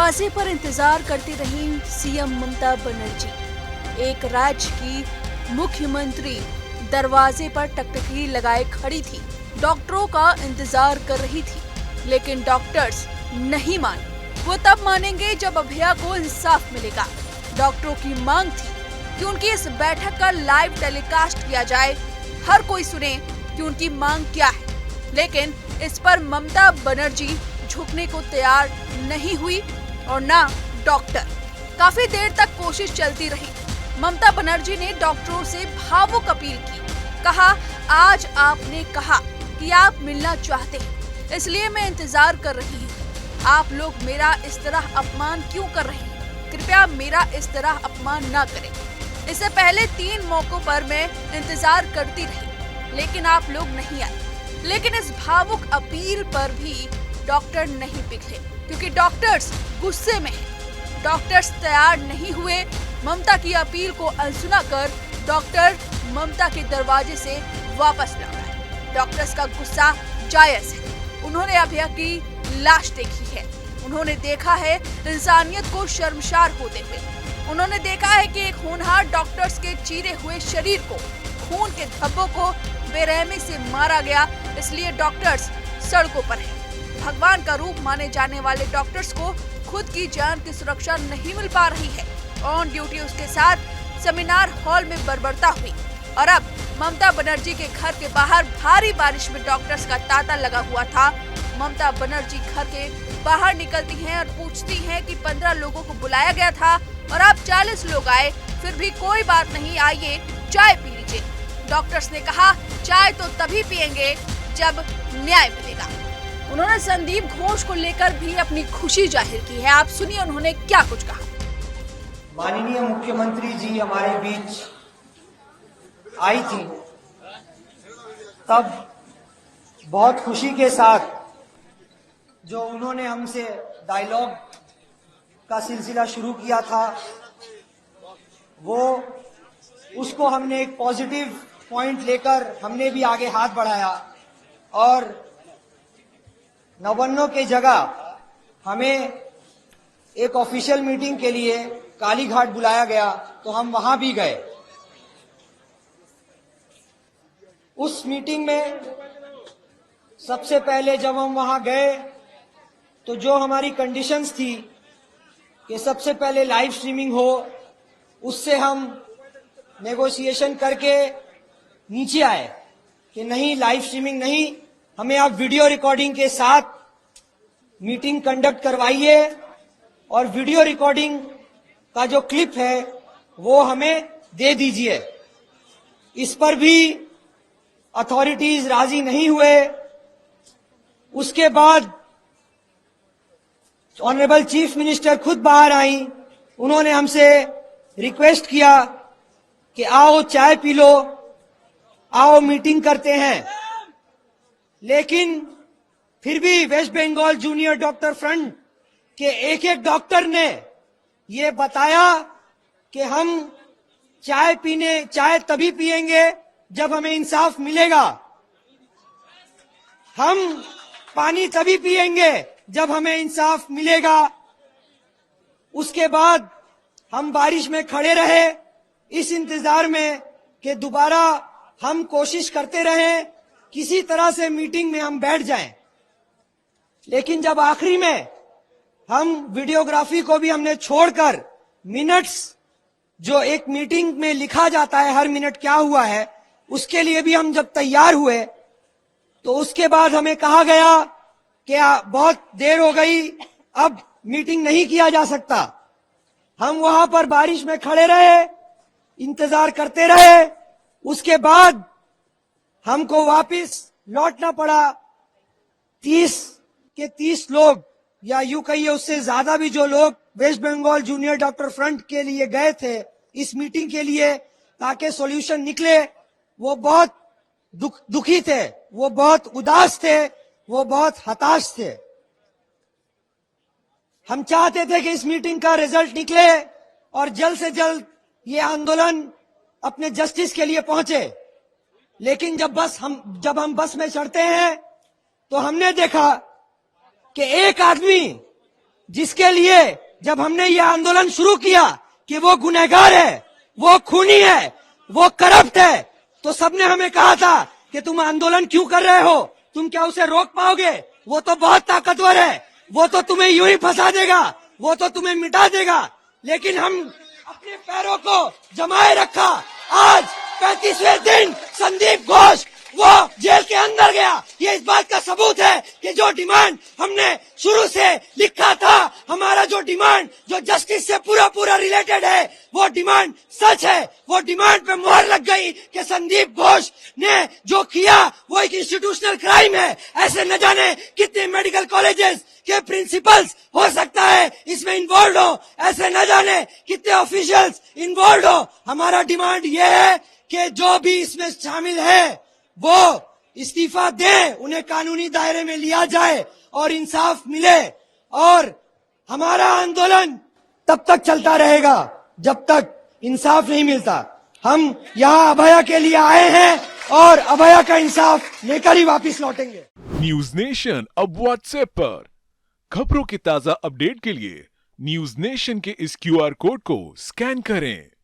दरवाजे पर इंतजार करती रही सीएम ममता बनर्जी। एक राज्य की मुख्यमंत्री दरवाजे पर टकटकी लगाए खड़ी थी, डॉक्टरों का इंतजार कर रही थी, लेकिन डॉक्टर्स नहीं माने। वो तब मानेंगे जब अभया को इंसाफ मिलेगा। डॉक्टरों की मांग थी कि उनकी इस बैठक का लाइव टेलीकास्ट किया जाए, हर कोई सुने कि उनकी मांग क्या है। लेकिन इस पर ममता बनर्जी झुकने को तैयार नहीं हुई और ना डॉक्टर। काफी देर तक कोशिश चलती रही। ममता बनर्जी ने डॉक्टरों से भावुक अपील की। कहा, आज आपने कहा कि आप मिलना चाहते हैं, इसलिए मैं इंतजार कर रही हूँ। आप लोग मेरा इस तरह अपमान क्यों कर रहे हैं? कृपया मेरा इस तरह अपमान ना करें। इससे पहले 3 मौकों पर मैं इंतजार करती रही, लेकिन आप लोग नहीं आए। लेकिन इस भावुक अपील पर भी डॉक्टर नहीं पिघले, क्योंकि डॉक्टर्स गुस्से में हैं। डॉक्टर्स तैयार नहीं हुए। ममता की अपील को अनसुना कर डॉक्टर ममता के दरवाजे से वापस लौट आए। डॉक्टर्स का गुस्सा जायज है। उन्होंने अभया की लाश देखी है, उन्होंने देखा है इंसानियत को शर्मसार होते हुए। उन्होंने देखा है कि एक होनहार डॉक्टर्स के चीरे हुए शरीर को, खून के धब्बों को बेरहमी से मारा गया। इसलिए डॉक्टर्स सड़कों पर हैं। भगवान का रूप माने जाने वाले डॉक्टर्स को खुद की जान की सुरक्षा नहीं मिल पा रही है। ऑन ड्यूटी उसके साथ सेमिनार हॉल में बर्बरता हुई और अब ममता बनर्जी के घर के बाहर भारी बारिश में डॉक्टर्स का तांता लगा हुआ था। ममता बनर्जी घर के बाहर निकलती हैं और पूछती हैं कि 15 लोगों को बुलाया गया था और अब 40 लोग आए, फिर भी कोई बात नहीं, आइए चाय पी लीजिए। डॉक्टर्स ने कहा, चाय तो तभी पिएंगे जब न्याय मिलेगा। उन्होंने संदीप घोष को लेकर भी अपनी खुशी जाहिर की है। आप सुनिए उन्होंने क्या कुछ कहा। माननीय मुख्यमंत्री जी हमारे बीच आई थी, तब बहुत खुशी के साथ जो उन्होंने हमसे डायलॉग का सिलसिला शुरू किया था, वो उसको हमने एक पॉजिटिव पॉइंट लेकर हमने भी आगे हाथ बढ़ाया और नवन्नों के जगह हमें एक ऑफिशियल मीटिंग के लिए कालीघाट बुलाया गया, तो हम वहां भी गए। उस मीटिंग में सबसे पहले जब हम वहां गए तो जो हमारी कंडीशंस थी कि सबसे पहले लाइव स्ट्रीमिंग हो, उससे हम नेगोशिएशन करके नीचे आए कि नहीं, लाइव स्ट्रीमिंग नहीं, हमें आप वीडियो रिकॉर्डिंग के साथ मीटिंग कंडक्ट करवाइए और वीडियो रिकॉर्डिंग का जो क्लिप है वो हमें दे दीजिए। इस पर भी अथॉरिटीज राजी नहीं हुए। उसके बाद ऑनरेबल चीफ मिनिस्टर खुद बाहर आई। उन्होंने हमसे रिक्वेस्ट किया कि आओ चाय पी लो, आओ मीटिंग करते हैं। लेकिन फिर भी West Bengal junior doctor front के एक डॉक्टर ने ये बताया कि हम चाय तभी पिएंगे जब हमें इंसाफ मिलेगा, हम पानी तभी पिएंगे जब हमें इंसाफ मिलेगा। उसके बाद हम बारिश में खड़े रहे इस इंतजार में कि दोबारा हम कोशिश करते रहें किसी तरह से मीटिंग में हम बैठ जाएं। लेकिन जब आखिरी में हम वीडियोग्राफी को भी हमने छोड़कर मिनट्स, जो एक मीटिंग में लिखा जाता है हर मिनट क्या हुआ है, उसके लिए भी हम जब तैयार हुए तो उसके बाद हमें कहा गया कि बहुत देर हो गई, अब मीटिंग नहीं किया जा सकता। हम वहां पर बारिश में खड़े रहे, इंतजार करते रहे। उसके बाद हमको वापस लौटना पड़ा। 30 लोग, या यूं कहिए उससे ज्यादा भी, जो लोग West Bengal junior doctor front के लिए गए थे इस मीटिंग के लिए ताकि सॉल्यूशन निकले, वो बहुत दुखी थे, वो बहुत उदास थे, वो बहुत हताश थे। हम चाहते थे कि इस मीटिंग का रिजल्ट निकले और जल्द से जल्द ये आंदोलन अपने जस्टिस के लिए पहुंचे। लेकिन जब हम बस में चढ़ते हैं तो हमने देखा कि एक आदमी जिसके लिए जब हमने यह आंदोलन शुरू किया कि वो गुनहगार है, वो खूनी है, वो करप्ट है, तो सबने हमें कहा था कि तुम आंदोलन क्यों कर रहे हो, तुम क्या उसे रोक पाओगे, वो तो बहुत ताकतवर है, वो तो तुम्हें यूं ही फंसा देगा, वो तो तुम्हें मिटा देगा। लेकिन हम अपने पैरों को जमाए रखा। आज 35वें दिन संदीप घोष वो जेल के अंदर गया। ये इस बात का सबूत है कि जो डिमांड हमने शुरू से लिखा था, हमारा जो डिमांड जो जस्टिस से पूरा पूरा रिलेटेड है, वो डिमांड सच है। वो डिमांड पे मुहर लग गई कि संदीप घोष ने जो किया वो एक इंस्टीट्यूशनल क्राइम है। ऐसे न जाने कितने मेडिकल कॉलेजेस के प्रिंसिपल्स हो सकता है इसमें इन्वॉल्व हो, ऐसे न जाने कितने ऑफिशियल्स इन्वॉल्व हो। हमारा डिमांड ये है कि जो भी इसमें शामिल है वो इस्तीफा दें, उन्हें कानूनी दायरे में लिया जाए और इंसाफ मिले। और हमारा आंदोलन तब तक चलता रहेगा जब तक इंसाफ नहीं मिलता। हम यहाँ अभया के लिए आए हैं और अभया का इंसाफ लेकर ही वापस लौटेंगे। न्यूज नेशन अब व्हाट्सएप पर खबरों की ताजा अपडेट के लिए न्यूज नेशन के इस QR कोड को स्कैन करें।